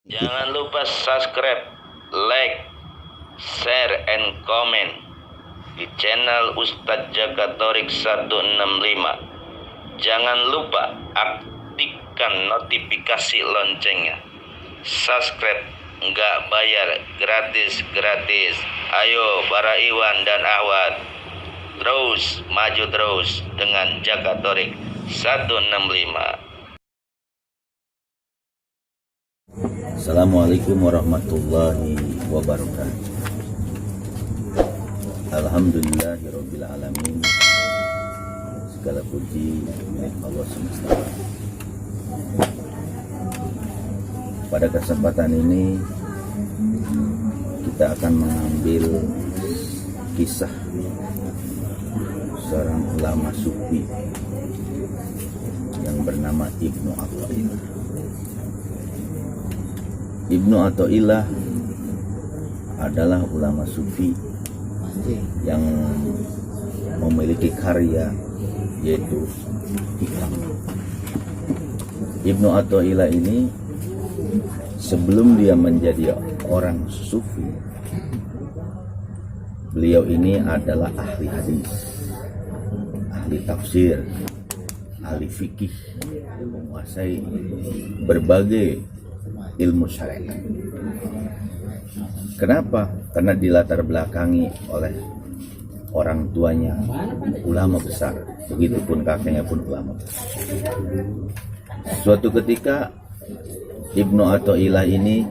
Jangan lupa subscribe, like, share, and comment di channel Ustadz Jakatorik 165. Jangan lupa aktifkan notifikasi loncengnya. Subscribe nggak bayar, gratis. Ayo para Iwan dan Ahwat, terus maju terus dengan Jakatorik 165. Assalamualaikum warahmatullahi wabarakatuh. Alhamdulillahirabbil alamin. Segala puji milik Allah semesta. Pada kesempatan ini kita akan mengambil kisah seorang ulama sufi yang bernama Ibnu Athaillah. Ibnu Athaillah adalah ulama sufi yang memiliki karya yaitu hikam. Ibnu Athaillah ini sebelum dia menjadi orang sufi, beliau ini adalah ahli hadis, ahli tafsir, ahli fikih, menguasai berbagai ilmu syariat. Kenapa? Karena dilatar belakangi oleh orang tuanya ulama besar, begitupun kakeknya pun ulama besar. Suatu ketika Ibnu Athaillah ini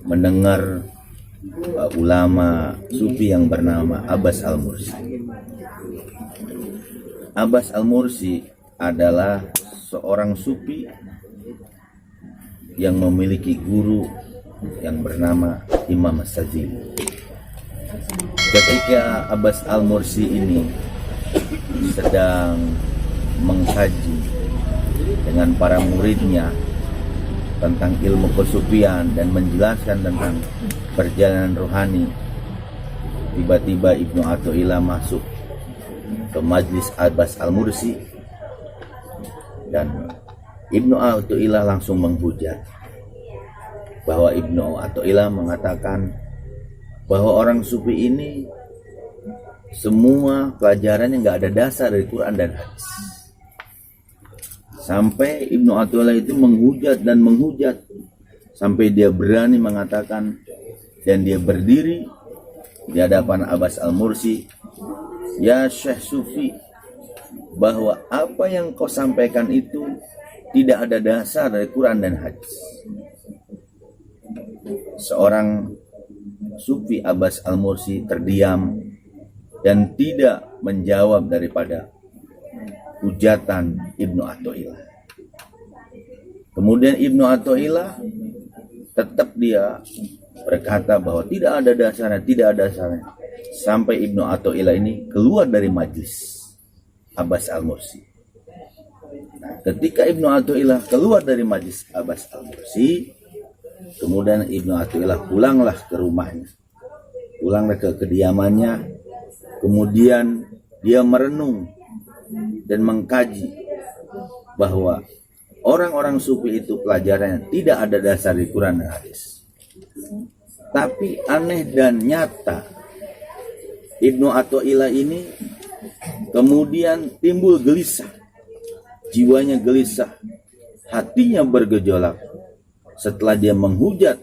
mendengar ulama sufi yang bernama Abbas Al-Mursi. Abbas Al-Mursi adalah seorang sufi yang memiliki guru yang bernama Imam As-Sazili. Ketika Abbas Al-Mursi ini sedang mengkaji dengan para muridnya tentang ilmu kesufian dan menjelaskan tentang perjalanan rohani, tiba-tiba Ibnu Athaillah masuk ke majlis Abbas Al-Mursi dan Ibnu Athaillah langsung menghujat bahwa Ibnu Athaillah mengatakan bahwa orang sufi ini semua pelajarannya nggak ada dasar dari Quran dan hadis. Sampai Ibnu Athaillah itu menghujat sampai dia berani mengatakan dan dia berdiri di hadapan Abbas Al-Mursi, "Ya Syekh Sufi, bahwa apa yang kau sampaikan itu tidak ada dasar dari Quran dan hadis." Seorang sufi Abbas Al-Mursi terdiam dan tidak menjawab daripada hujatan Ibnu Athaillah. Kemudian Ibnu Athaillah tetap dia berkata bahwa tidak ada dasarnya. Sampai Ibnu Athaillah ini keluar dari majlis Abbas Al-Mursi. Nah, ketika Ibnu Athaillah keluar dari majlis Abbas Al-Mursi, kemudian Ibnu Athaillah pulanglah ke rumahnya, pulanglah ke kediamannya. Kemudian dia merenung dan mengkaji bahwa orang-orang sufi itu pelajarannya tidak ada dasar di Quran dan hadis. Tapi aneh dan nyata, Ibnu Athaillah ini kemudian timbul gelisah, jiwanya gelisah, hatinya bergejolak setelah dia menghujat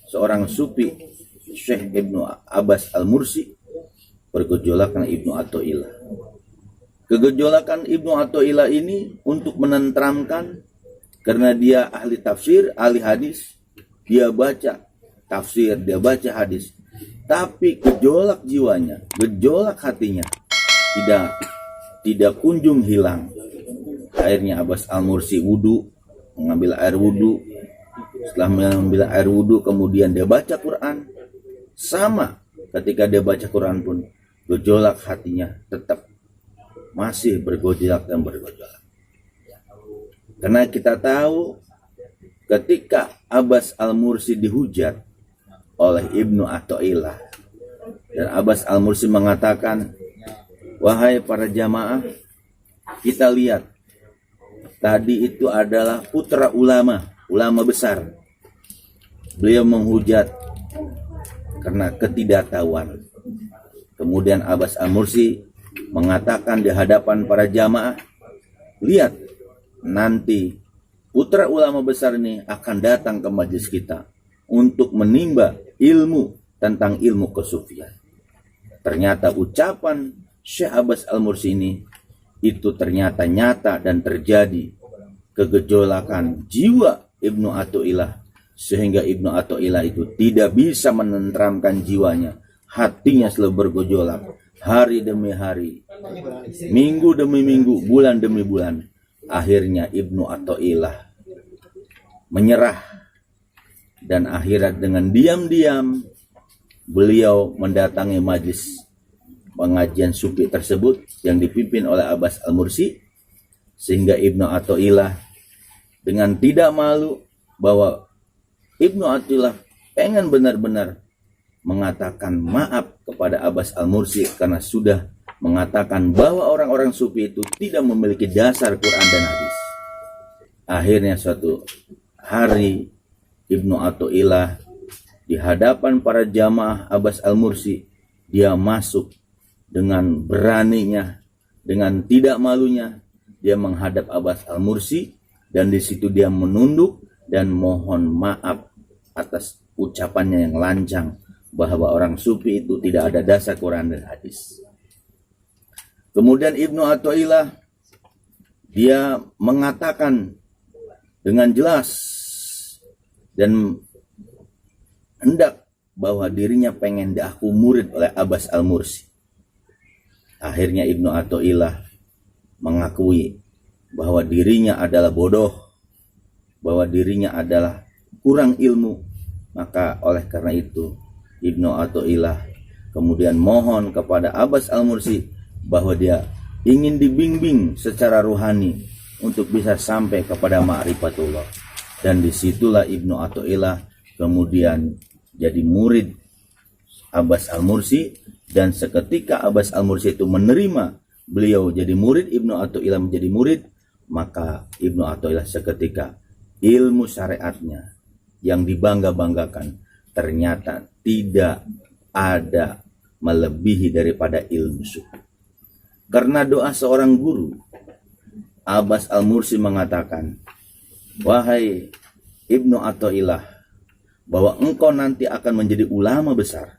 seorang sufi Syekh Ibnu Abbas Al-Mursi. Bergejolakkan Ibnu Athaillah. Kegejolakan Ibnu Athaillah ini untuk menenteramkan, karena dia ahli tafsir, ahli hadis, dia baca tafsir, dia baca hadis, tapi gejolak jiwanya, gejolak hatinya tidak kunjung hilang. Akhirnya Abbas Al-Mursi mengambil air wudu. Setelah mengambil air wudu, kemudian dia baca Quran. Sama ketika dia baca Quran pun gejolak hatinya tetap masih bergejolak. Karena kita tahu ketika Abbas Al-Mursi dihujat oleh Ibnu Athaillah dan Abbas Al-Mursi mengatakan, "Wahai para jamaah, kita lihat tadi itu adalah putra ulama besar. beliau menghujat karena ketidaktahuan. Kemudian Abbas Al-Mursi mengatakan di hadapan para jamaah, lihat nanti putra ulama besar ini akan datang ke majelis kita untuk menimba ilmu tentang ilmu kesufian. Ternyata ucapan Syekh Abbas Al-Mursi ini itu ternyata nyata dan terjadi kegejolakan jiwa Ibnu Athaillah, sehingga Ibnu Athaillah itu tidak bisa menenteramkan jiwanya. Hatinya selalu bergejolak hari demi hari, minggu demi minggu, bulan demi bulan. Akhirnya Ibnu Athaillah menyerah, dan akhirnya dengan diam-diam beliau mendatangi majlis pengajian sufi tersebut yang dipimpin oleh Abbas Al-Mursi, sehingga Ibnu Athaillah dengan tidak malu bahwa Ibnu Athaillah pengen benar-benar mengatakan maaf kepada Abbas Al-Mursi karena sudah mengatakan bahwa orang-orang sufi itu tidak memiliki dasar Quran dan hadis. Akhirnya suatu hari Ibnu Athaillah di hadapan para jamaah Abbas Al-Mursi, dia masuk dengan beraninya, dengan tidak malunya, dia menghadap Abbas Al-Mursi, dan di situ dia menunduk dan mohon maaf atas ucapannya yang lancang bahwa orang sufi itu tidak ada dasar Quran dan hadis. Kemudian Ibnu Athaillah dia mengatakan dengan jelas dan hendak bahwa dirinya pengen diaku murid oleh Abbas Al-Mursi. Akhirnya Ibnu Athaillah mengakui bahwa dirinya adalah bodoh, bahwa dirinya adalah kurang ilmu. Maka oleh karena itu Ibnu Athaillah kemudian mohon kepada Abbas Al-Mursi bahwa dia ingin dibimbing secara rohani untuk bisa sampai kepada ma'rifatullah. Dan disitulah Ibnu Athaillah kemudian jadi murid Abbas Al-Mursi, dan seketika Abbas Al-Mursi itu menerima beliau jadi murid, Ibnu Athaillah menjadi murid, maka Ibnu Athaillah seketika ilmu syariatnya yang dibangga-banggakan ternyata tidak ada melebihi daripada ilmu sufi. Karena doa seorang guru, Abbas Al-Mursi mengatakan, wahai Ibnu Athaillah, bahwa engkau nanti akan menjadi ulama besar.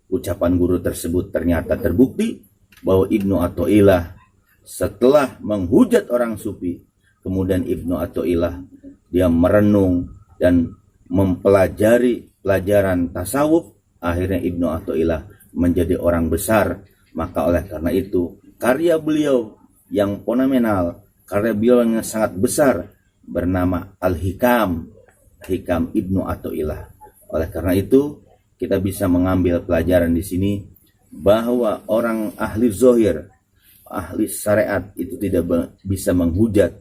Ucapan guru tersebut ternyata terbukti bahwa Ibnu Athaillah setelah menghujat orang sufi, kemudian Ibnu Athaillah dia merenung dan mempelajari pelajaran tasawuf. Akhirnya Ibnu Athaillah menjadi orang besar. Maka oleh karena itu karya beliau yang fenomenal, karya beliau yang sangat besar bernama Al-Hikam, Hikam Ibnu Athaillah. Oleh karena itu kita bisa mengambil pelajaran di sini bahwa orang ahli zahir, ahli syariat itu tidak bisa menghujat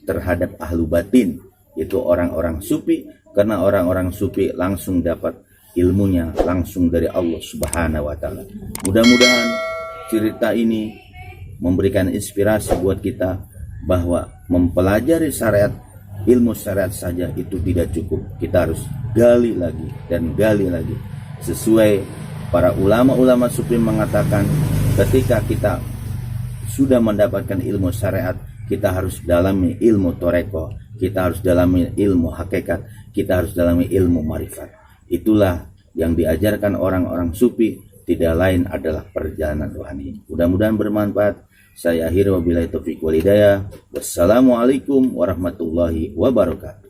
terhadap ahlu batin, yaitu orang-orang sufi, karena orang-orang sufi langsung dapat ilmunya langsung dari Allah Subhanahu wa taala. Mudah-mudahan cerita ini memberikan inspirasi buat kita bahwa mempelajari syariat, ilmu syariat saja itu tidak cukup. Kita harus gali lagi dan gali lagi. Sesuai para ulama-ulama sufi mengatakan, ketika kita sudah mendapatkan ilmu syariat, kita harus dalami ilmu toreko, kita harus dalami ilmu hakikat, kita harus dalami ilmu marifat. Itulah yang diajarkan orang-orang sufi, tidak lain adalah perjalanan rohani. Mudah-mudahan bermanfaat. Saya akhiri wabillahi taufiq wal hidayah. Wassalamualaikum warahmatullahi wabarakatuh.